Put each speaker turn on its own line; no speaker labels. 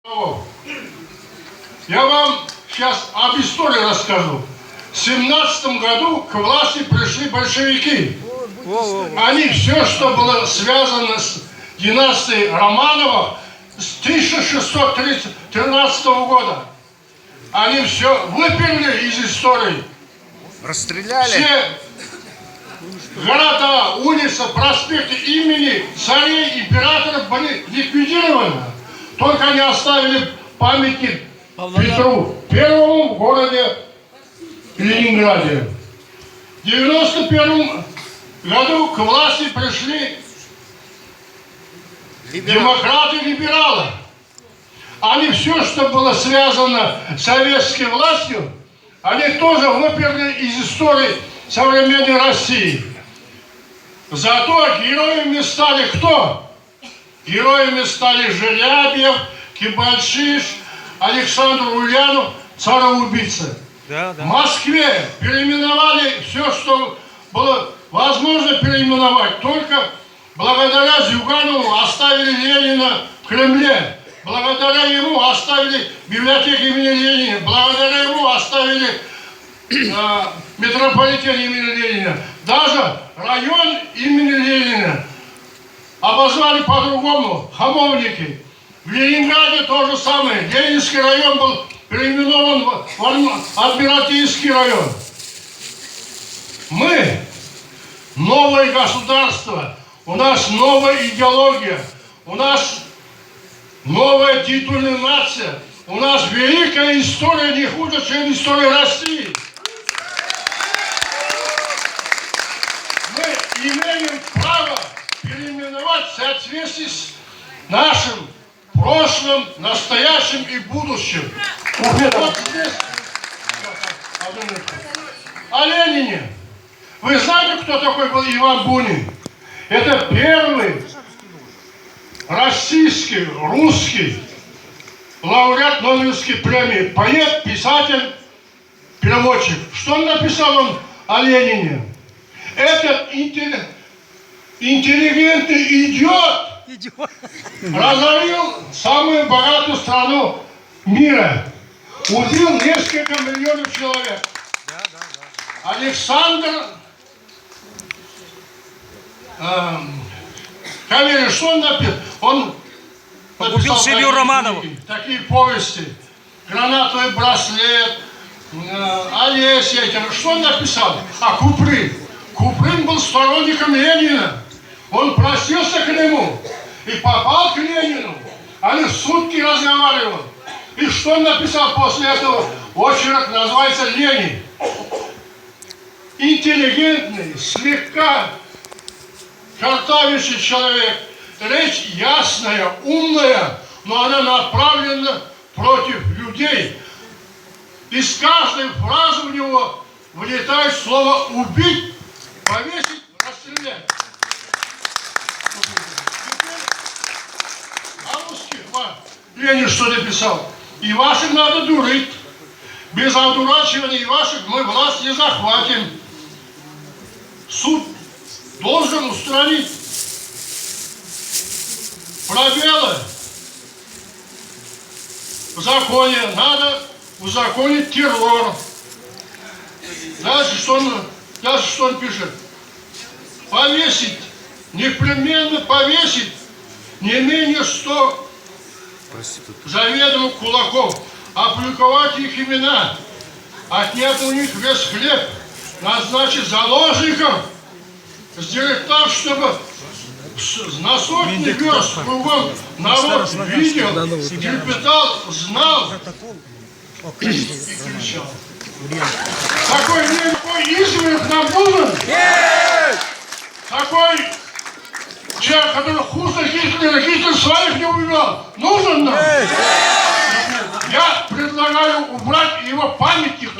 Я вам сейчас об истории расскажу. В 17 году к власти пришли большевики. Они все, что было связано с династией Романовых с 1613 года, они все выперли из истории.
Расстреляли.
Все города, улицы, проспекты имени царей, императоров были ликвидированы. Только они оставили памятник Петру Первому в городе Ленинграде. В 91 году к власти пришли демократы-либералы. Они все, что было связано с советской властью, они тоже выперли из истории современной России. Зато героями стали кто? Героями стали Желябьев, Кибальшиш, Александр Ульянов, цароубийца. В Москве переименовали все, что было возможно переименовать. Только благодаря Зюганову оставили Ленина в Кремле. Благодаря ему оставили библиотеку имени Ленина. Благодаря ему оставили метрополитен имени Ленина. Даже район имени Ленина обозвали по-другому — Хамовники. В Ленинграде то же самое. Ленинский район был переименован в Адмиралтейский район. Мы новое государство, у нас новая идеология, у нас новая титульная нация, у нас великая история, не хуже, чем история России. Мы имеем право переименовать в соответствии с нашим прошлым, настоящим и будущим. Вот здесь. О Ленине. Вы знаете, кто такой был Иван Бунин? Это первый российский, русский лауреат Нобелевской премии. Поэт, писатель, переводчик. Что он написал о Ленине? Этот интеллигентный идиот разорил самую богатую страну мира. Убил несколько миллионов человек. Александр Каверин, что он написал? Он
убил семью Романовых.
Такие повести. Гранатовый браслет, Олеся. Что он написал? А Куприн. Куприн был сторонником Ленина. Он просился к нему и попал к Ленину. Они сутки разговаривали. И что он написал после этого? Очерк называется «Ленин». Интеллигентный, слегка картавящий человек. Речь ясная, умная, но она направлена против людей. Из каждой фразы у него вылетает слово «убить», «повесить», «расстрелять». А русских Ленин что написал? И ваших надо дурить. Без одурачивания и ваших мы власть не захватим. Суд должен устранить пробелы в законе. Надо узаконить террор. Дальше что он пишет? Повесить, непременно повесить не менее 100 заведомых кулаков, опубликовать их имена, отнять у них весь хлеб, назначить заложников, сделать так, чтобы на сотни верст кругом народ видел, трепетал, знал и кричал. Такой изверг нам нужен? Такой человек, который хуже Гитлер своих не убивал, нужен нам? Я предлагаю убрать его памятник.